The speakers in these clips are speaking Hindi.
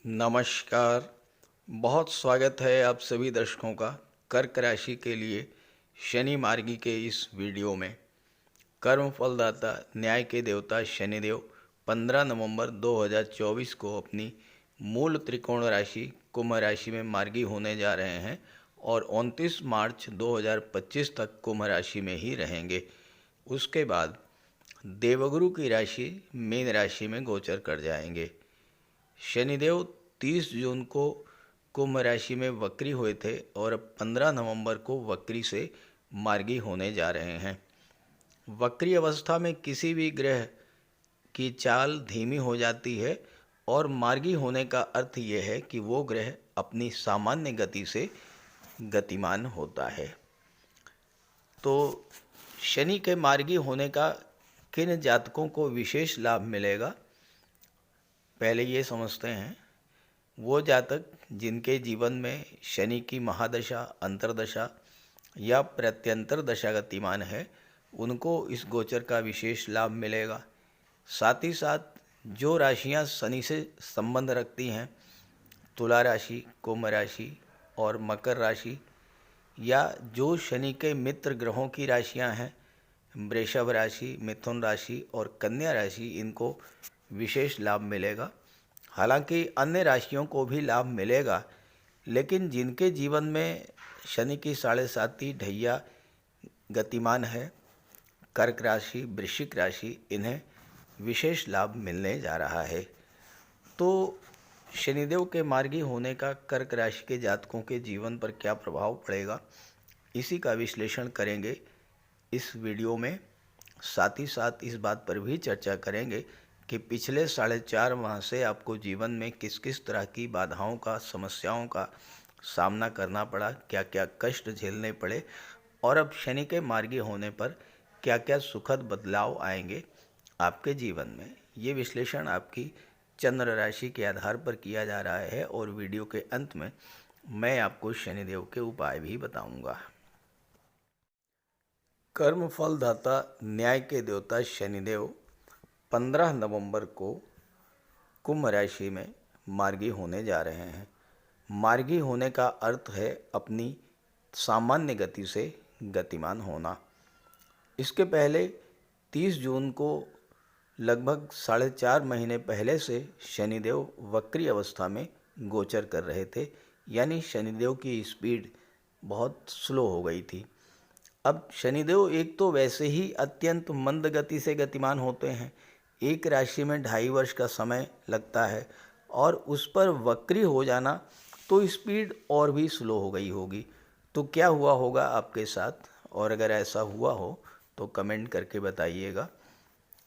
नमस्कार। बहुत स्वागत है आप सभी दर्शकों का कर्क राशि के लिए शनि मार्गी के इस वीडियो में। कर्म फलदाता न्याय के देवता शनिदेव 15 नवंबर 2024 को अपनी मूल त्रिकोण राशि कुंभ राशि में मार्गी होने जा रहे हैं और 29 मार्च 2025 तक कुंभ राशि में ही रहेंगे। उसके बाद देवगुरु की राशि मीन राशि में गोचर कर जाएंगे। शनिदेव 30 जून को कुंभ राशि में वक्री हुए थे और 15 नवंबर को वक्री से मार्गी होने जा रहे हैं। वक्री अवस्था में किसी भी ग्रह की चाल धीमी हो जाती है और मार्गी होने का अर्थ यह है कि वो ग्रह अपनी सामान्य गति से गतिमान होता है। तो शनि के मार्गी होने का किन जातकों को विशेष लाभ मिलेगा, पहले ये समझते हैं। वो जातक जिनके जीवन में शनि की महादशा, अंतर्दशा या प्रत्यंतर दशा गतिमान है, उनको इस गोचर का विशेष लाभ मिलेगा। साथ ही साथ जो राशियां शनि से संबंध रखती हैं, तुला राशि, कुंभ राशि और मकर राशि, या जो शनि के मित्र ग्रहों की राशियां हैं, वृषभ राशि, मिथुन राशि और कन्या राशि, इनको विशेष लाभ मिलेगा। हालांकि अन्य राशियों को भी लाभ मिलेगा, लेकिन जिनके जीवन में शनि की 7.5 ढैया गतिमान है, कर्क राशि, वृश्चिक राशि, इन्हें विशेष लाभ मिलने जा रहा है। तो शनिदेव के मार्गी होने का कर्क राशि के जातकों के जीवन पर क्या प्रभाव पड़ेगा, इसी का विश्लेषण करेंगे इस वीडियो में। साथ ही साथ इस बात पर भी चर्चा करेंगे कि पिछले 4.5 माह से आपको जीवन में किस किस तरह की बाधाओं का, समस्याओं का सामना करना पड़ा, क्या क्या कष्ट झेलने पड़े और अब शनि के मार्गी होने पर क्या क्या सुखद बदलाव आएंगे आपके जीवन में। ये विश्लेषण आपकी चंद्र राशि के आधार पर किया जा रहा है और वीडियो के अंत में मैं आपको शनिदेव के उपाय भी बताऊंगा। कर्म फल दाता न्याय के देवता शनिदेव 15 नवंबर को कुंभ राशि में मार्गी होने जा रहे हैं। मार्गी होने का अर्थ है अपनी सामान्य गति से गतिमान होना। इसके पहले 30 जून को लगभग 4.5 महीने पहले से शनिदेव वक्री अवस्था में गोचर कर रहे थे, यानी शनिदेव की स्पीड बहुत स्लो हो गई थी। अब शनिदेव एक तो वैसे ही अत्यंत मंद गति से गतिमान होते हैं, एक राशि में 2.5 वर्ष का समय लगता है, और उस पर वक्री हो जाना तो स्पीड और भी स्लो हो गई होगी। तो क्या हुआ होगा आपके साथ, और अगर ऐसा हुआ हो तो कमेंट करके बताइएगा।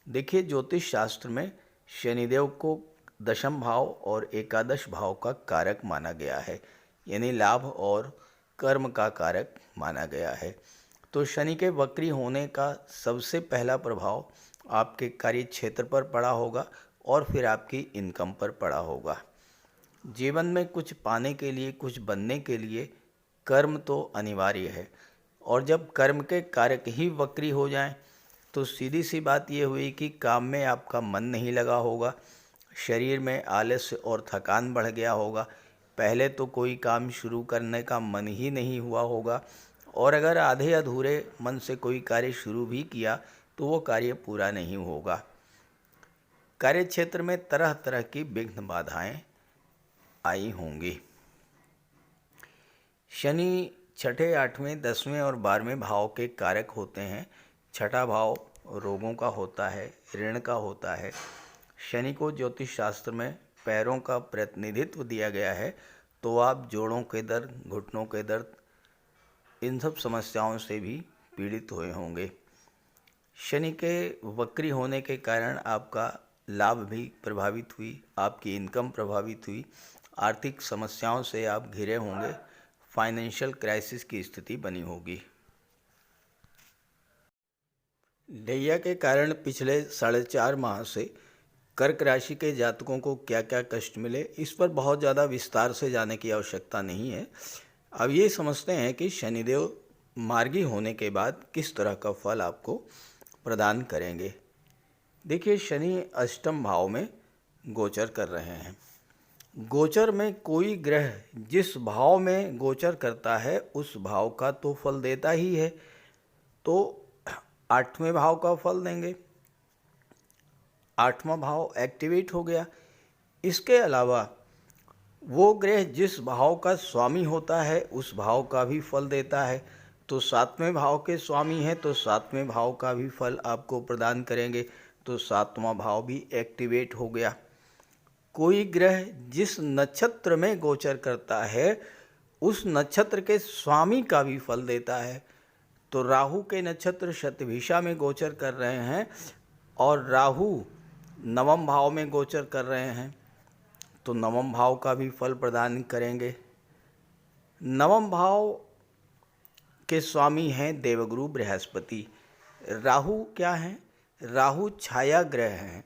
देखिए, ज्योतिष शास्त्र में शनिदेव को दशम भाव और एकादश भाव का कारक माना गया है, यानी लाभ और कर्म का कारक माना गया है। तो शनि के वक्री होने का सबसे पहला प्रभाव आपके कार्य क्षेत्र पर पड़ा होगा और फिर आपकी इनकम पर पड़ा होगा। जीवन में कुछ पाने के लिए, कुछ बनने के लिए कर्म तो अनिवार्य है, और जब कर्म के कारक ही वक्री हो जाएं तो सीधी सी बात ये हुई कि काम में आपका मन नहीं लगा होगा, शरीर में आलस्य और थकान बढ़ गया होगा, पहले तो कोई काम शुरू करने का मन ही नहीं हुआ होगा, और अगर आधे अधूरे मन से कोई कार्य शुरू भी किया तो वो कार्य पूरा नहीं होगा। कार्य क्षेत्र में तरह तरह की विघ्न बाधाएं आई होंगी। शनि छठे, 8वें, 10वें और 12वें भाव के कारक होते हैं। छठा भाव रोगों का होता है, ऋण का होता है। शनि को ज्योतिष शास्त्र में पैरों का प्रतिनिधित्व दिया गया है, तो आप जोड़ों के दर्द, घुटनों के दर्द, इन सब समस्याओं से भी पीड़ित हुए होंगे। शनि के वक्री होने के कारण आपका लाभ भी प्रभावित हुई, आपकी इनकम प्रभावित हुई, आर्थिक समस्याओं से आप घिरे होंगे, फाइनेंशियल क्राइसिस की स्थिति बनी होगी। ढैया के कारण पिछले 4.5 माह से कर्क राशि के जातकों को क्या क्या कष्ट मिले, इस पर बहुत ज़्यादा विस्तार से जाने की आवश्यकता नहीं है। अब ये समझते हैं कि शनिदेव मार्गी होने के बाद किस तरह का फल आपको प्रदान करेंगे। देखिए, शनि अष्टम भाव में गोचर कर रहे हैं। गोचर में कोई ग्रह जिस भाव में गोचर करता है उस भाव का तो फल देता ही है, तो 8वें भाव का फल देंगे। 8वां भाव एक्टिवेट हो गया। इसके अलावा वो ग्रह जिस भाव का स्वामी होता है उस भाव का भी फल देता है, तो 7वें भाव के स्वामी हैं तो 7वें भाव का भी फल आपको प्रदान करेंगे, तो 7वां भाव भी एक्टिवेट हो गया। कोई ग्रह जिस नक्षत्र में गोचर करता है उस नक्षत्र के स्वामी का भी फल देता है, तो राहु के नक्षत्र शतभिषा में गोचर कर रहे हैं और राहु 9वें भाव में गोचर कर रहे हैं, तो 9वें भाव का भी फल प्रदान करेंगे। 9वें भाव के स्वामी हैं देवगुरु बृहस्पति। राहु क्या हैं? राहु छाया ग्रह हैं,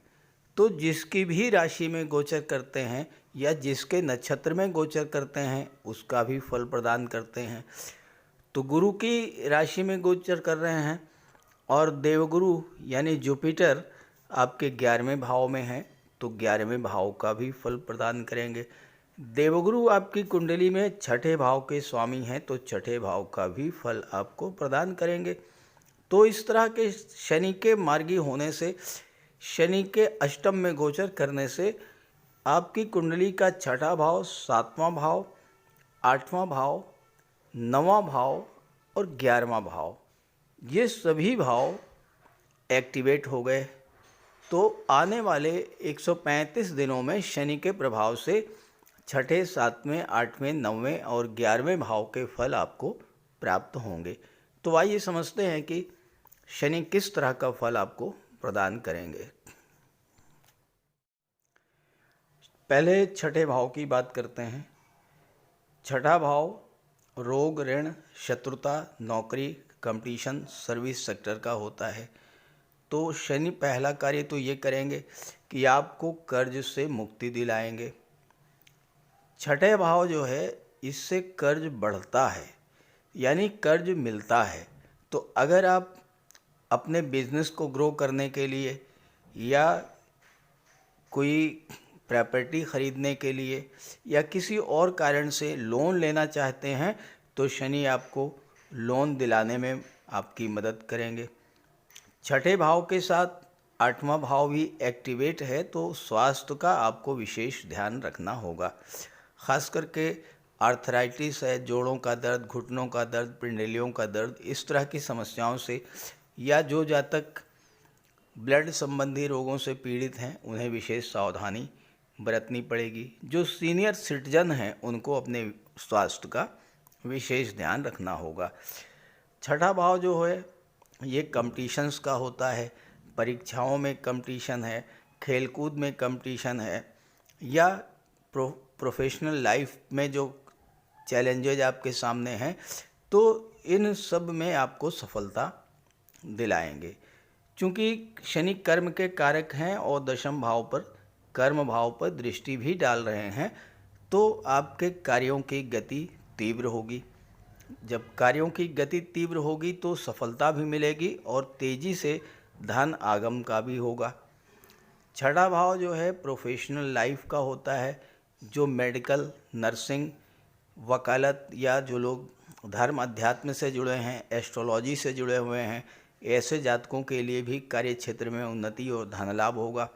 तो जिसकी भी राशि में गोचर करते हैं या जिसके नक्षत्र में गोचर करते हैं उसका भी फल प्रदान करते हैं। तो गुरु की राशि में गोचर कर रहे हैं और देवगुरु यानी जुपिटर आपके 11वें भाव में हैं, तो 11वें भाव का भी फल प्रदान करेंगे। देवगुरु आपकी कुंडली में 6ठे भाव के स्वामी हैं, तो 6ठे भाव का भी फल आपको प्रदान करेंगे। तो इस तरह के शनि के मार्गी होने से, शनि के अष्टम में गोचर करने से आपकी कुंडली का 6ठा भाव, 7वां भाव, 8वां भाव, 9वां भाव और 11वां भाव, ये सभी भाव एक्टिवेट हो गए। तो आने वाले 135 दिनों में शनि के प्रभाव से 6ठे, 7वें, 8वें, 9वें और 11वें भाव के फल आपको प्राप्त होंगे। तो आइए समझते हैं कि शनि किस तरह का फल आपको प्रदान करेंगे। पहले 6ठे भाव की बात करते हैं। 6ठा भाव रोग, ऋण, शत्रुता, नौकरी, कंपटीशन, सर्विस सेक्टर का होता है। तो शनि पहला कार्य तो ये करेंगे कि आपको कर्ज से मुक्ति दिलाएंगे। 6ठे भाव जो है इससे कर्ज बढ़ता है, यानी कर्ज मिलता है। तो अगर आप अपने बिजनेस को ग्रो करने के लिए या कोई प्रॉपर्टी खरीदने के लिए या किसी और कारण से लोन लेना चाहते हैं तो शनि आपको लोन दिलाने में आपकी मदद करेंगे। 6ठे भाव के साथ 8वां भाव भी एक्टिवेट है, तो स्वास्थ्य का आपको विशेष ध्यान रखना होगा। ख़ास करके आर्थराइटिस है, जोड़ों का दर्द, घुटनों का दर्द, पिंडलियों का दर्द, इस तरह की समस्याओं से, या जो जातक ब्लड संबंधी रोगों से पीड़ित हैं उन्हें विशेष सावधानी बरतनी पड़ेगी। जो सीनियर सिटीजन हैं उनको अपने स्वास्थ्य का विशेष ध्यान रखना होगा। 6ठा भाव जो है ये कंपटीशंस का होता है, परीक्षाओं में कंपटीशन है, खेलकूद में कंपटीशन है, या प्रोफेशनल लाइफ में जो चैलेंजेज आपके सामने हैं, तो इन सब में आपको सफलता दिलाएंगे। क्योंकि शनि कर्म के कारक हैं और 10वें भाव पर, कर्म भाव पर दृष्टि भी डाल रहे हैं, तो आपके कार्यों की गति तीव्र होगी। जब कार्यों की गति तीव्र होगी तो सफलता भी मिलेगी और तेज़ी से धन आगम का भी होगा। 6ठा भाव जो है प्रोफेशनल लाइफ का होता है। जो मेडिकल, नर्सिंग, वकालत या जो लोग धर्म अध्यात्म से जुड़े हैं, एस्ट्रोलॉजी से जुड़े हुए हैं, ऐसे जातकों के लिए भी कार्य क्षेत्र में उन्नति और धन लाभ होगा।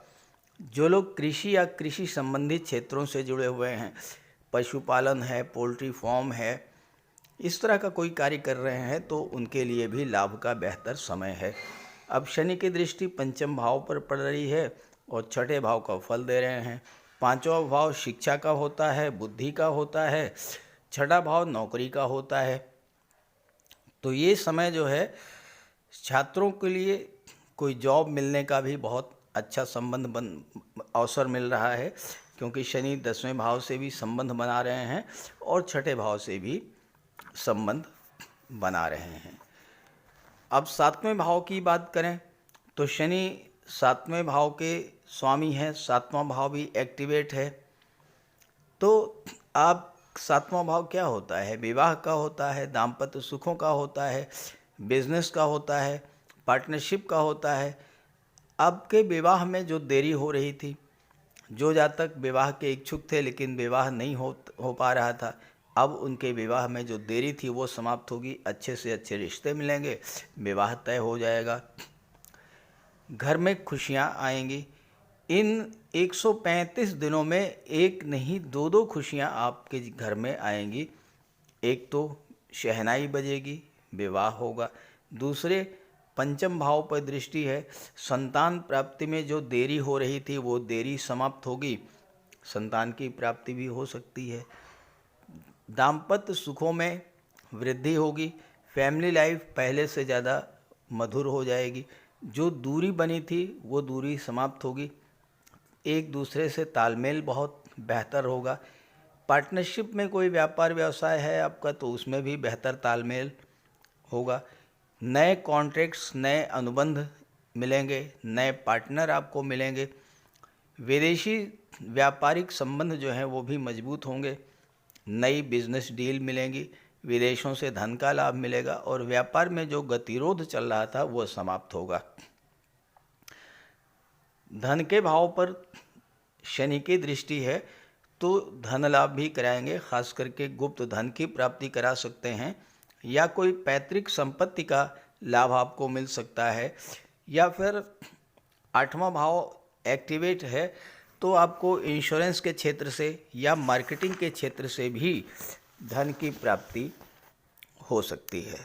जो लोग कृषि या कृषि संबंधी क्षेत्रों से जुड़े हुए हैं, पशुपालन है, पोल्ट्री फार्म है, इस तरह का कोई कार्य कर रहे हैं, तो उनके लिए भी लाभ का बेहतर समय है। अब शनि की दृष्टि 5वें भाव पर पड़ रही है और 6ठे भाव का फल दे रहे हैं। 5वां भाव शिक्षा का होता है, बुद्धि का होता है, 6ठा भाव नौकरी का होता है। तो ये समय जो है छात्रों के लिए कोई जॉब मिलने का भी बहुत अच्छा अवसर मिल रहा है, क्योंकि शनि 10वें भाव से भी संबंध बना रहे हैं और 6ठे भाव से भी संबंध बना रहे हैं। अब 7वें भाव की बात करें तो शनि 7वें भाव के स्वामी हैं, 7वां भाव भी एक्टिवेट है। तो आप 7वां भाव क्या होता है? विवाह का होता है, दाम्पत्य सुखों का होता है, बिजनेस का होता है, पार्टनरशिप का होता है। आपके विवाह में जो देरी हो रही थी जो जातक विवाह के इच्छुक थे लेकिन विवाह नहीं हो पा रहा था, अब उनके विवाह में जो देरी थी वो समाप्त होगी, अच्छे से अच्छे रिश्ते मिलेंगे, विवाह तय हो जाएगा, घर में खुशियाँ आएंगी। इन 135 दिनों में एक नहीं दो दो खुशियाँ आपके घर में आएंगी। एक तो शहनाई बजेगी, विवाह होगा। दूसरे पंचम भाव पर दृष्टि है, संतान प्राप्ति में जो देरी हो रही थी वो देरी समाप्त होगी, संतान की प्राप्ति भी हो सकती है। दाम्पत्य सुखों में वृद्धि होगी, फैमिली लाइफ पहले से ज़्यादा मधुर हो जाएगी। जो दूरी बनी थी वो दूरी समाप्त होगी, एक दूसरे से तालमेल बहुत बेहतर होगा। पार्टनरशिप में कोई व्यापार व्यवसाय है आपका तो उसमें भी बेहतर तालमेल होगा। नए कॉन्ट्रैक्ट्स, नए अनुबंध मिलेंगे, नए पार्टनर आपको मिलेंगे। विदेशी व्यापारिक संबंध जो हैं वो भी मजबूत होंगे, नई बिजनेस डील मिलेंगी, विदेशों से धन का लाभ मिलेगा और व्यापार में जो गतिरोध चल रहा था वो समाप्त होगा। धन के भाव पर शनि की दृष्टि है तो धन लाभ भी कराएंगे, खास करके गुप्त धन की प्राप्ति करा सकते हैं या कोई पैतृक संपत्ति का लाभ आपको मिल सकता है, या फिर 8वां भाव एक्टिवेट है तो आपको इंश्योरेंस के क्षेत्र से या मार्केटिंग के क्षेत्र से भी धन की प्राप्ति हो सकती है।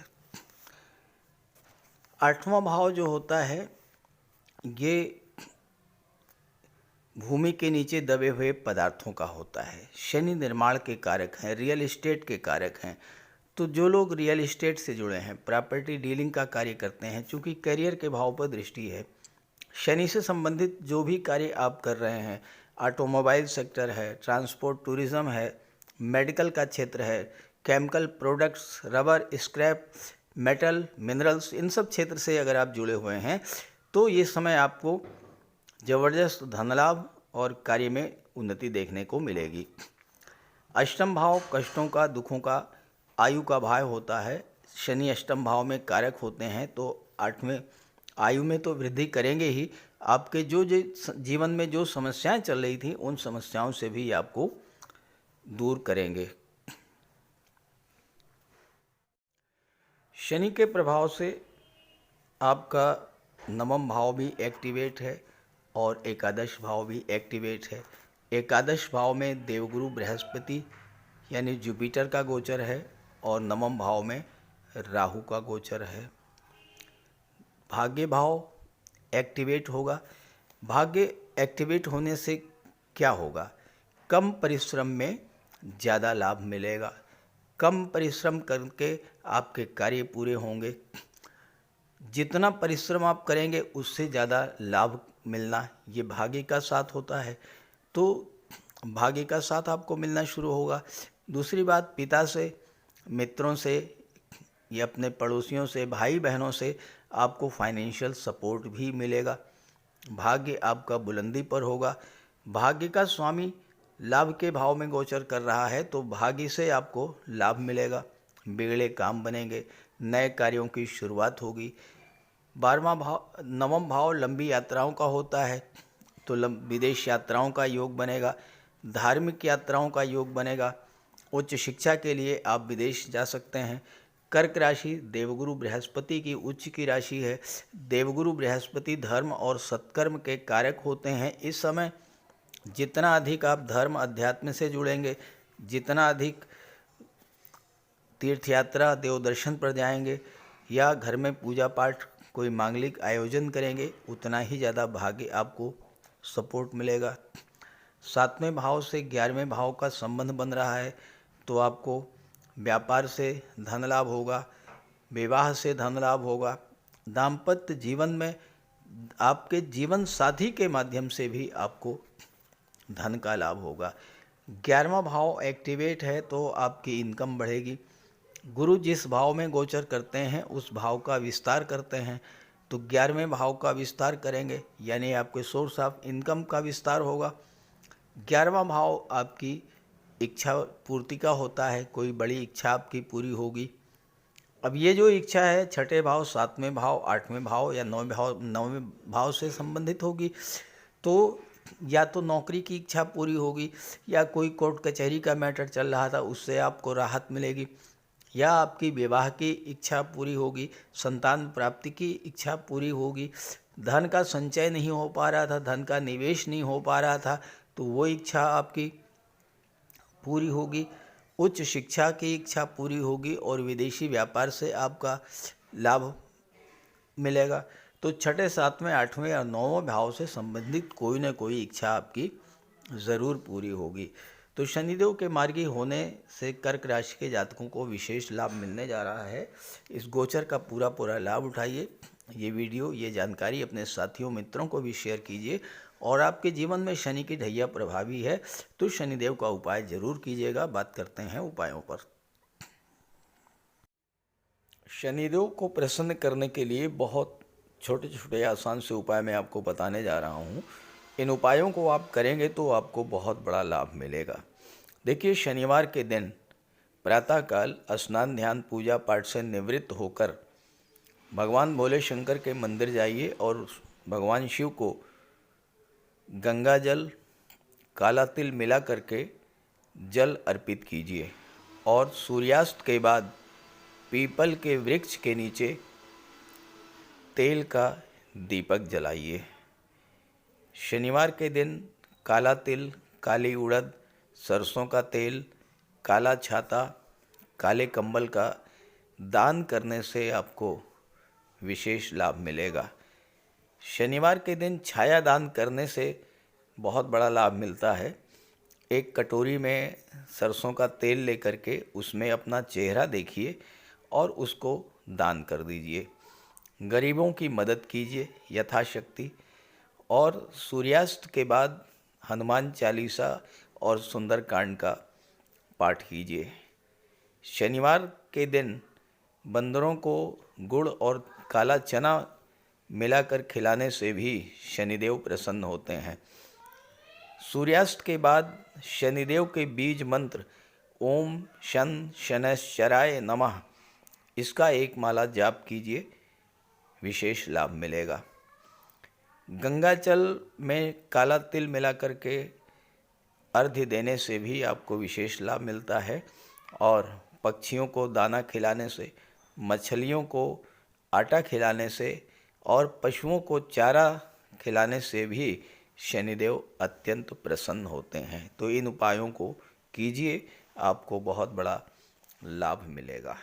8वां भाव जो होता है ये भूमि के नीचे दबे हुए पदार्थों का होता है। शनि निर्माण के कारक हैं, रियल एस्टेट के कारक हैं, तो जो लोग रियल एस्टेट से जुड़े हैं, प्रॉपर्टी डीलिंग का कार्य करते हैं, चूँकि करियर के भाव पर दृष्टि है, शनि से संबंधित जो भी कार्य आप कर रहे हैं, ऑटोमोबाइल सेक्टर है, ट्रांसपोर्ट टूरिज़्म है, मेडिकल का क्षेत्र है, chemical products, rubber, scrap, metal, minerals, इन सब क्षेत्र से अगर आप जुड़े हुए हैं तो ये समय आपको ज़बरदस्त धन लाभ और कार्य में उन्नति देखने को मिलेगी। अष्टम भाव कष्टों का, दुखों का, आयु का भाव होता है। शनि अष्टम भाव में कारक होते हैं तो 8वें आयु में तो वृद्धि करेंगे ही, आपके जो जीवन में जो समस्याएं चल रही थी उन समस्याओं से भी आपको दूर करेंगे। शनि के प्रभाव से आपका 9वां भाव भी एक्टिवेट है और एकादश भाव भी एक्टिवेट है। एकादश भाव में देवगुरु बृहस्पति यानी जुपिटर का गोचर है और 9वां भाव में राहु का गोचर है। भाग्य भाव एक्टिवेट होगा। भाग्य एक्टिवेट होने से क्या होगा? कम परिश्रम में ज़्यादा लाभ मिलेगा। कम परिश्रम करके आपके कार्य पूरे होंगे। जितना परिश्रम आप करेंगे उससे ज़्यादा लाभ मिलना, ये भाग्य का साथ होता है, तो भाग्य का साथ आपको मिलना शुरू होगा। दूसरी बात, पिता से, मित्रों से या अपने पड़ोसियों से, भाई बहनों से आपको फाइनेंशियल सपोर्ट भी मिलेगा। भाग्य आपका बुलंदी पर होगा। भाग्य का स्वामी लाभ के भाव में गोचर कर रहा है तो भाग्य से आपको लाभ मिलेगा, बिगड़े काम बनेंगे, नए कार्यों की शुरुआत होगी। 9वां भाव लंबी यात्राओं का होता है तो विदेश यात्राओं का योग बनेगा, धार्मिक यात्राओं का योग बनेगा, उच्च शिक्षा के लिए आप विदेश जा सकते हैं। कर्क राशि देवगुरु बृहस्पति की उच्च की राशि है। देवगुरु बृहस्पति धर्म और सत्कर्म के कारक होते हैं। इस समय जितना अधिक आप धर्म अध्यात्म से जुड़ेंगे, जितना अधिक तीर्थ यात्रा, देव दर्शन पर जाएंगे या घर में पूजा पाठ कोई मांगलिक आयोजन करेंगे, उतना ही ज़्यादा भाग्य आपको सपोर्ट मिलेगा। 7वें भाव से 11वें भाव का संबंध बन रहा है तो आपको व्यापार से धन लाभ होगा, विवाह से धन लाभ होगा। दाम्पत्य जीवन में आपके जीवन साथी के माध्यम से भी आपको धन का लाभ होगा। 11वां भाव एक्टिवेट है तो आपकी इनकम बढ़ेगी। गुरु जिस भाव में गोचर करते हैं उस भाव का विस्तार करते हैं तो 11वें भाव का विस्तार करेंगे, यानी आपके सोर्स ऑफ इनकम का विस्तार होगा। 11वां भाव आपकी इच्छा पूर्ति का होता है, कोई बड़ी इच्छा आपकी पूरी होगी। अब ये जो इच्छा है 6ठे भाव, 7वें भाव, 8वें भाव या 9वें भाव से संबंधित होगी तो या तो नौकरी की इच्छा पूरी होगी, या कोई कोर्ट कचहरी का मैटर चल रहा था उससे आपको राहत मिलेगी, या आपकी विवाह की इच्छा पूरी होगी, संतान प्राप्ति की इच्छा पूरी होगी, धन का संचय नहीं हो पा रहा था, धन का निवेश नहीं हो पा रहा था, तो वो इच्छा आपकी पूरी होगी, उच्च शिक्षा की इच्छा पूरी होगी और विदेशी व्यापार से आपका लाभ मिलेगा। तो छठे, सातवें, आठवें और नौवें भाव से संबंधित कोई न कोई इच्छा आपकी ज़रूर पूरी होगी। तो शनिदेव के मार्गी होने से कर्क राशि के जातकों को विशेष लाभ मिलने जा रहा है। इस गोचर का पूरा पूरा लाभ उठाइए। ये वीडियो, ये जानकारी अपने साथियों मित्रों को भी शेयर कीजिए। और आपके जीवन में शनि की ढैया प्रभावी है तो शनिदेव का उपाय जरूर कीजिएगा। बात करते हैं उपायों पर। शनिदेव को प्रसन्न करने के लिए बहुत छोटे छोटे आसान से उपाय मैं आपको बताने जा रहा हूँ। इन उपायों को आप करेंगे तो आपको बहुत बड़ा लाभ मिलेगा। देखिए, शनिवार के दिन प्रातःकाल स्नान, ध्यान, पूजा पाठ से निवृत्त होकर भगवान भोले शंकर के मंदिर जाइए और भगवान शिव को गंगा जल, काला तिल मिला करके जल अर्पित कीजिए और सूर्यास्त के बाद पीपल के वृक्ष के नीचे तेल का दीपक जलाइए। शनिवार के दिन काला तिल, काली उड़द, सरसों का तेल, काला छाता, काले कंबल का दान करने से आपको विशेष लाभ मिलेगा। शनिवार के दिन छाया दान करने से बहुत बड़ा लाभ मिलता है। एक कटोरी में सरसों का तेल लेकर के उसमें अपना चेहरा देखिए और उसको दान कर दीजिए। गरीबों की मदद कीजिए यथाशक्ति। और सूर्यास्त के बाद हनुमान चालीसा और सुंदरकांड का पाठ कीजिए। शनिवार के दिन बंदरों को गुड़ और काला चना मिलाकर खिलाने से भी शनिदेव प्रसन्न होते हैं। सूर्यास्त के बाद शनिदेव के बीज मंत्र ओम शन शनैश्चराय नमः, इसका एक माला जाप कीजिए, विशेष लाभ मिलेगा। गंगा जल में काला तिल मिला करके अर्घ्य देने से भी आपको विशेष लाभ मिलता है। और पक्षियों को दाना खिलाने से, मछलियों को आटा खिलाने से और पशुओं को चारा खिलाने से भी शनिदेव अत्यंत प्रसन्न होते हैं। तो इन उपायों को कीजिए, आपको बहुत बड़ा लाभ मिलेगा।